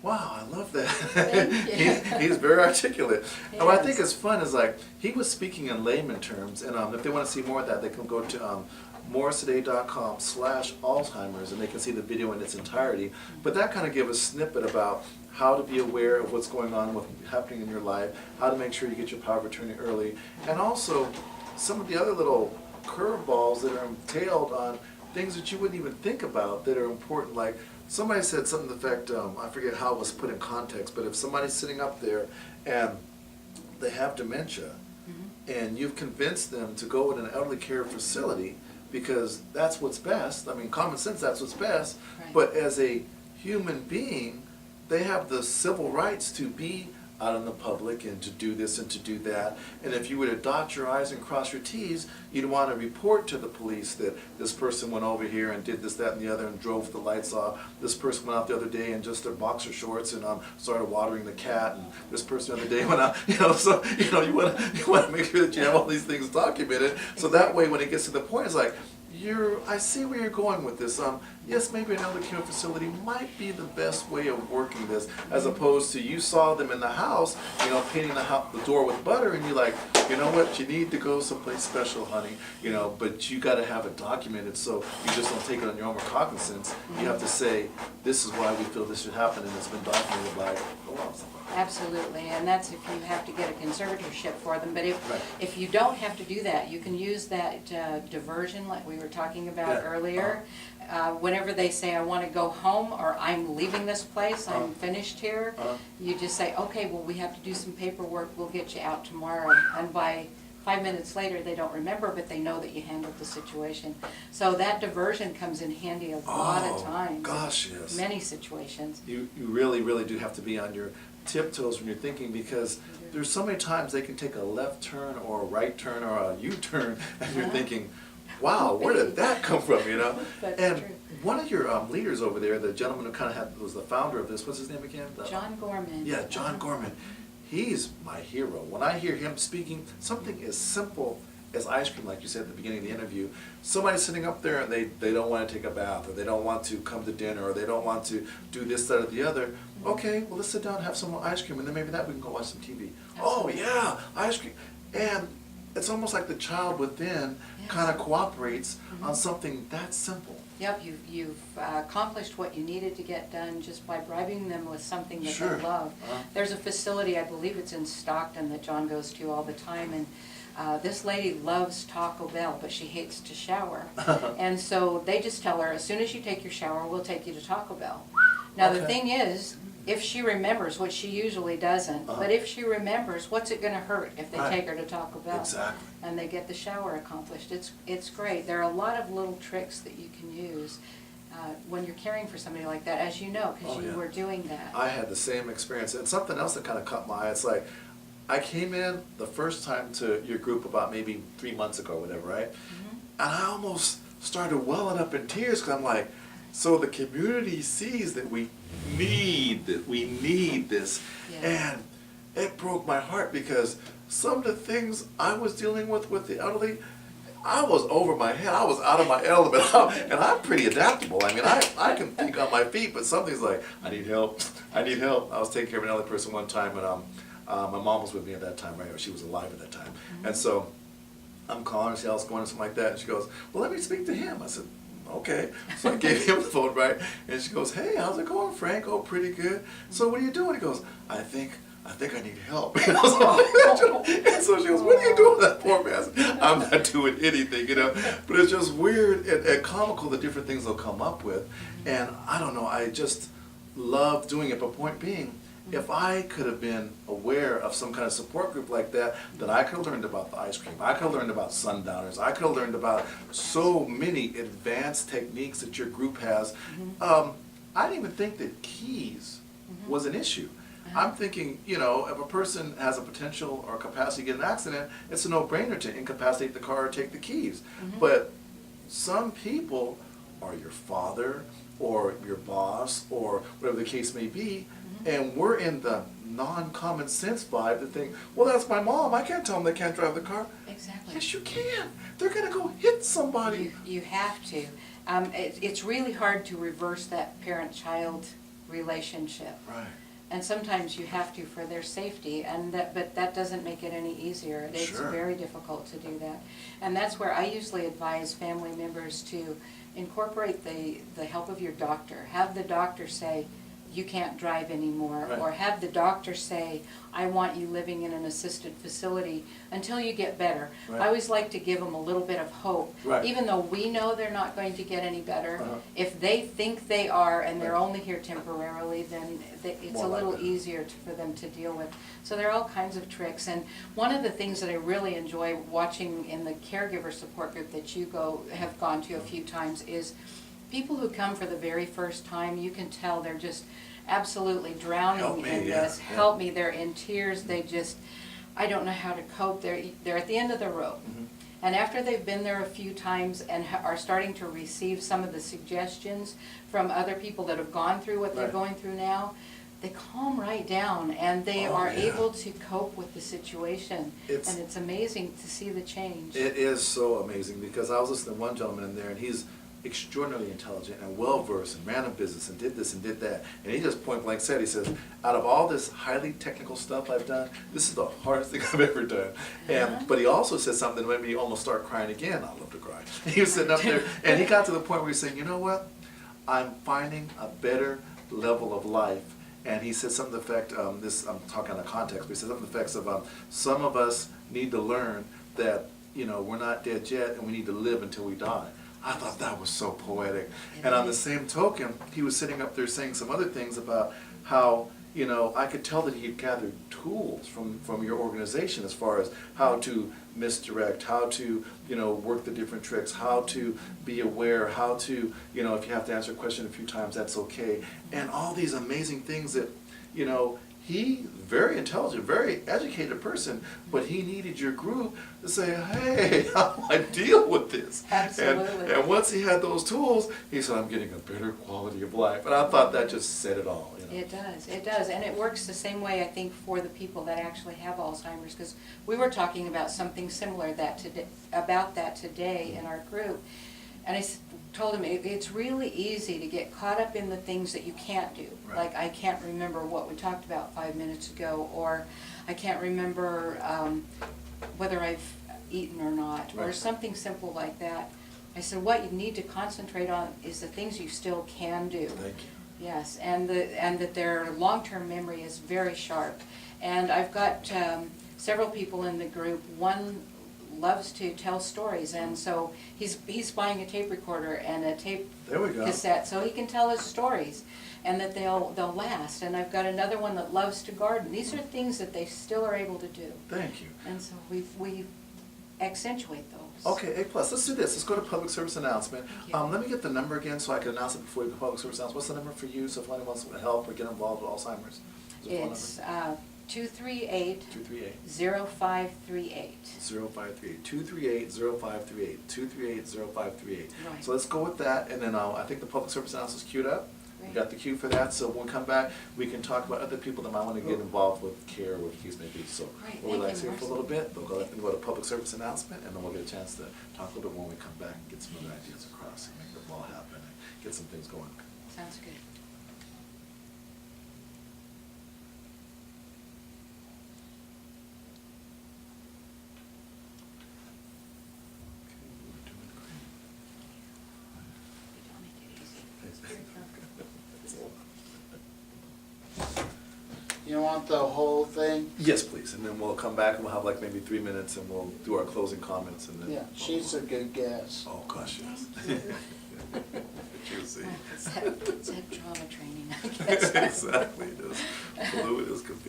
Wow, I love that. Thank you. He's very articulate. And what I think Yes. is fun is like, he was speaking in layman terms, and if they want to see more of that, they can go to morristoday.com/Alzheimer's, and they can see the video in its entirety. But that kind of gives a snippet about how to be aware of what's going on, what's happening in your life, how to make sure you get your power of attorney early, and also some of the other little curveballs that are entailed on things that you wouldn't even think about that are important. Like somebody said something to the effect, I forget how it was put in context, but if somebody's sitting up there and they have dementia, and you've convinced them to go in an elderly care facility because that's what's best, I mean, common sense, that's what's best, Right. but as a human being, they have the civil rights to be out in the public and to do this and to do that. And if you were to dot your I's and cross your T's, you'd want to report to the police that this person went over here and did this, that, and the other and drove the lights off. This person went out the other day in just their boxer shorts and started watering the cat. And this person the other day went out, so you want to make sure that you have all these things documented. So that way when it gets to the point, it's like, I see where you're going with this. Yes, maybe an elder care facility might be the best way of working this, as opposed to you saw them in the house, painting the door with butter, and you're like, you know what, you need to go someplace special, honey, but you got to have it documented, so you just don't take it on your own recognizance. You have to say, this is why we feel this should happen, and it's been documented by the law. Absolutely, and that's if you have to get a conservatorship for them. But Right. if you don't have to do that, you can use that diversion like we were talking about Yeah. earlier. Whenever they say, I want to go home, or I'm leaving this place, I'm finished here, you just say, okay, well, we have to do some paperwork, we'll get you out tomorrow. And by 5 minutes later, they don't remember, but they know that you handled the situation. So that diversion comes in handy a lot of times. Gosh, yes. Many situations. You really, really do have to be on your tiptoes when you're thinking, because there's so many times they can take a left turn or a right turn or a U-turn, and you're thinking, wow, where did that come from, That's And true. one of your leaders over there, the gentleman who kind of was the founder of this, what's his name again? John Gorman. Yeah, John Gorman. He's my hero. When I hear him speaking, something as simple as ice cream, like you said at the beginning of the interview, somebody's sitting up there and they don't want to take a bath, or they don't want to come to dinner, or they don't want to do this, that, or the other. Okay, well, let's sit down and have some ice cream, and then maybe that we can go watch some TV. Oh, yeah, ice cream. And it's almost like the child within kind of cooperates on something that simple. Yep, you've accomplished what you needed to get done just by bribing them with something that Sure. they love. There's a facility, I believe it's in Stockton, that John goes to all the time, and this lady loves Taco Bell, but she hates to shower. And so they just tell her, as soon as you take your shower, we'll take you to Taco Bell. Now the Okay. thing is, if she remembers, which she usually doesn't, but if she remembers, what's it gonna hurt if they Right. take her to Taco Bell? Exactly. And they get the shower accomplished. It's great. There are a lot of little tricks that you can use when you're caring for somebody like that, as you know, because Oh, you yeah. were doing that. I had the same experience. And something else that kind of caught my eye, it's like, I came in the first time to your group about maybe 3 months ago, whatever, right? And I almost started welling up in tears, because I'm like, so the community sees that we need this. Yeah. And it broke my heart, because some of the things I was dealing with the elderly, I was over my head. I was out of my element. And I'm pretty adaptable. I mean, I can think on my feet, but something's like, I need help. I need help. I was taking care of another person one time, and my mom was with me at that time, right? She was alive at that time. And so I'm calling her, see how it's going, or something like that. And she goes, well, let me speak to him. I said, okay. So I gave him the phone, right? And she goes, hey, how's it going, Frank? Oh, pretty good. So what are you doing? He goes, I think I need help. And so she goes, what are you doing with that poor man? I said, I'm not doing anything, But it's just weird and comical the different things they'll come up with. And I don't know, I just love doing it. But point being, if I could have been aware of some kind of support group like that, then I could have learned about the ice cream. I could have learned about sundowners. I could have learned about so many advanced techniques that your group has. I didn't even think that keys was an issue. I'm thinking, if a person has a potential or capacity to get in an accident, it's a no-brainer to incapacitate the car or take the keys. But some people, or your father, or your boss, or whatever the case may be, and we're in the non-common sense vibe to think, well, that's my mom. I can't tell them they can't drive the car. Exactly. Yes, you can. They're going to go hit somebody. You have to. It's really hard to reverse that parent-child relationship. Right. And sometimes you have to for their safety, but that doesn't make it any easier. It's Sure. very difficult to do that. And that's where I usually advise family members to incorporate the help of your doctor. Have the doctor say, you can't drive anymore, Right. or have the doctor say, I want you living in an assisted facility until you get better. Right. I always like to give them a little bit of hope. Right. Even though we know they're not going to get any better, Uh-huh. if they think they are and they're Right. only here temporarily, then it's More a little likely. easier for them to deal with. So there are all kinds of tricks, and one of the things that I really enjoy watching in the caregiver support group that you have gone to a few times is people who come for the very first time. You can tell they're just absolutely Help drowning me, in yeah, this. yeah. Help me, they're in tears, I don't know how to cope. They're at the end of the rope. Mhm. And after they've been there a few times and are starting to receive some of the suggestions from other people that have gone through what they're Right. going through now, they calm right down and they Oh, are yeah. able to cope with the situation. It's- And it's amazing to see the change. It is so amazing, because I was listening to one gentleman in there, and he's extraordinarily intelligent and well-versed and ran a business and did this and did that. And he just point blank said, he says, out of all this highly technical stuff I've done, this is the hardest thing I've ever done. Uh-huh. But he also said something that made me almost start crying again. I love to cry. He was sitting up there, and he got to the point where he's saying, you know what? I'm finding a better level of life. And he said something to the effect, I'm talking out of context, but he said something to the effects of, some of us need to learn that, we're not dead yet, and we need to live until we die. I thought that was so poetic. And on the same token, he was sitting up there saying some other things about how, I could tell that he had gathered tools from your organization as far as how to misdirect, how to, work the different tricks, how to be aware, how to, if you have to answer a question a few times, that's okay. And all these amazing things that, he, very intelligent, very educated person, but he needed your group to say, hey, how do I deal with this? Absolutely. And once he had those tools, he said, I'm getting a better quality of life. And I thought that just said it all. It does, and it works the same way, I think, for the people that actually have Alzheimer's, because we were talking about something similar about that today in our group, and I told him it's really easy to get caught up in the things that you can't do. Right. Like, I can't remember what we talked about 5 minutes ago, or I can't remember whether I've eaten or not, or Right. something simple like that. I said, what you need to concentrate on is the things you still can do. Thank you. Yes, and that their long-term memory is very sharp. And I've got several people in the group. One loves to tell stories, and so he's buying a tape recorder and a tape There we go. cassette so he can tell us stories, and that they'll last. And I've got another one that loves to garden. These are things that they still are able to do. Thank you. And so we accentuate those. Okay, A+. Let's do this. Let's go to public service announcement. Thank you. Let me get the number again so I can announce it before we go to public service announcement. What's the number for you, so if anyone wants to help or get involved with Alzheimer's? Is it phone It's number? 238 238 0538. 0538. 238 0538. 238 0538. Right. So let's go with that, and then I think the public service announcement is queued up. We Great. got the cue for that, so when we come back, we can talk about other people that might want to get involved with care, with case may be. So Great. we'll relax Thank you, here for a little bit. We'll go to public service announcement, and then we'll get a chance to talk a little bit when we come back and get some other ideas across and make the ball happen and get some things going. Sounds good. You want the whole thing? Yes, please, and then we'll come back and we'll have like maybe 3 minutes and we'll do our closing comments and then. Yeah, she's a good guess. Oh, gosh, yes. Juicy. It's that drama training, I guess. Exactly, it is. Fluid as could be.